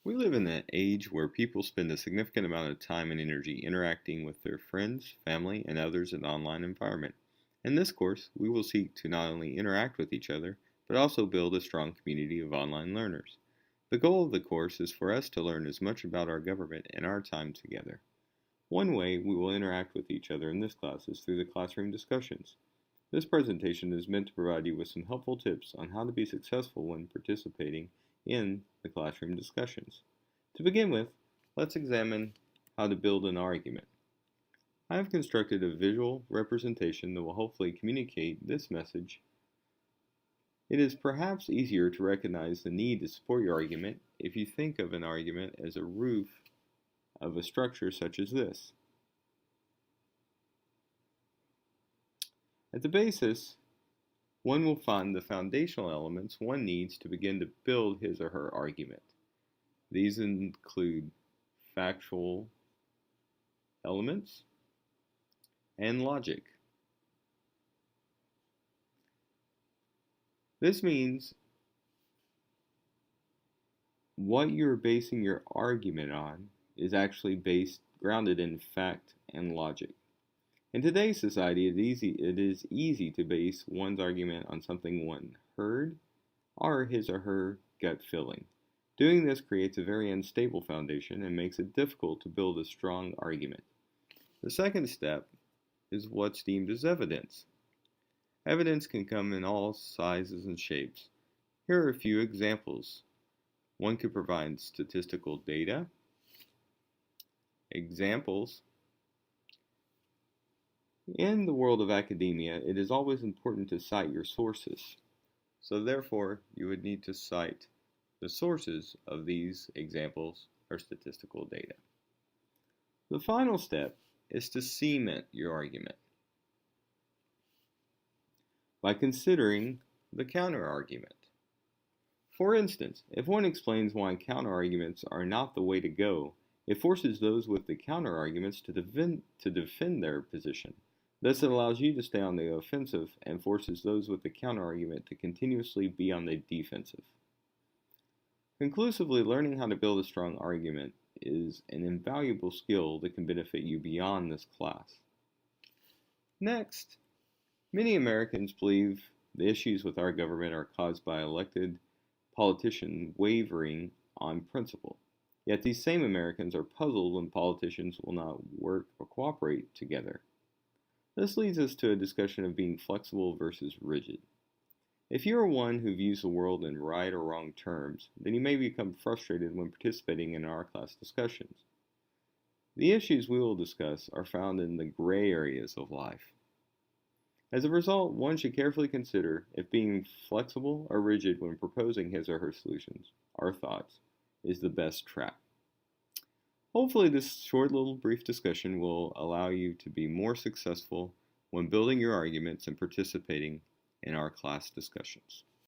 We live in an age where people spend a significant amount of time and energy interacting with their friends, family, and others in the online environment. In this course, we will seek to not only interact with each other, but also build a strong community of online learners. The goal of the course is for us to learn as much about our government and our time together. One way we will interact with each other in this class is through the classroom discussions. This presentation is meant to provide you with some helpful tips on how to be successful when participating in the classroom discussions. To begin with, let's examine how to build an argument. I have constructed a visual representation that will hopefully communicate this message. It is perhaps easier to recognize the need to support your argument if you think of an argument as a roof of a structure such as this. At the basis, one will find the foundational elements one needs to begin to build his or her argument. These include factual elements and logic. This means what you're basing your argument on is actually grounded in fact and logic. In today's society, it is easy to base one's argument on something one heard or his or her gut feeling. Doing this creates a very unstable foundation and makes it difficult to build a strong argument. The second step is what's deemed as evidence. Evidence can come in all sizes and shapes. Here are a few examples. One could provide statistical data, examples. In the world of academia, it is always important to cite your sources. So therefore, you would need to cite the sources of these examples or statistical data. The final step is to cement your argument by considering the counterargument. For instance, if one explains why counterarguments are not the way to go, it forces those with the counterarguments to defend their position. Thus, it allows you to stay on the offensive and forces those with the counterargument to continuously be on the defensive. Conclusively, learning how to build a strong argument is an invaluable skill that can benefit you beyond this class. Next, many Americans believe the issues with our government are caused by elected politicians wavering on principle. Yet these same Americans are puzzled when politicians will not work or cooperate together. This leads us to a discussion of being flexible versus rigid. If you are one who views the world in right or wrong terms, then you may become frustrated when participating in our class discussions. The issues we will discuss are found in the gray areas of life. As a result, one should carefully consider if being flexible or rigid when proposing his or her solutions or thoughts is the best track. Hopefully this short little brief discussion will allow you to be more successful when building your arguments and participating in our class discussions.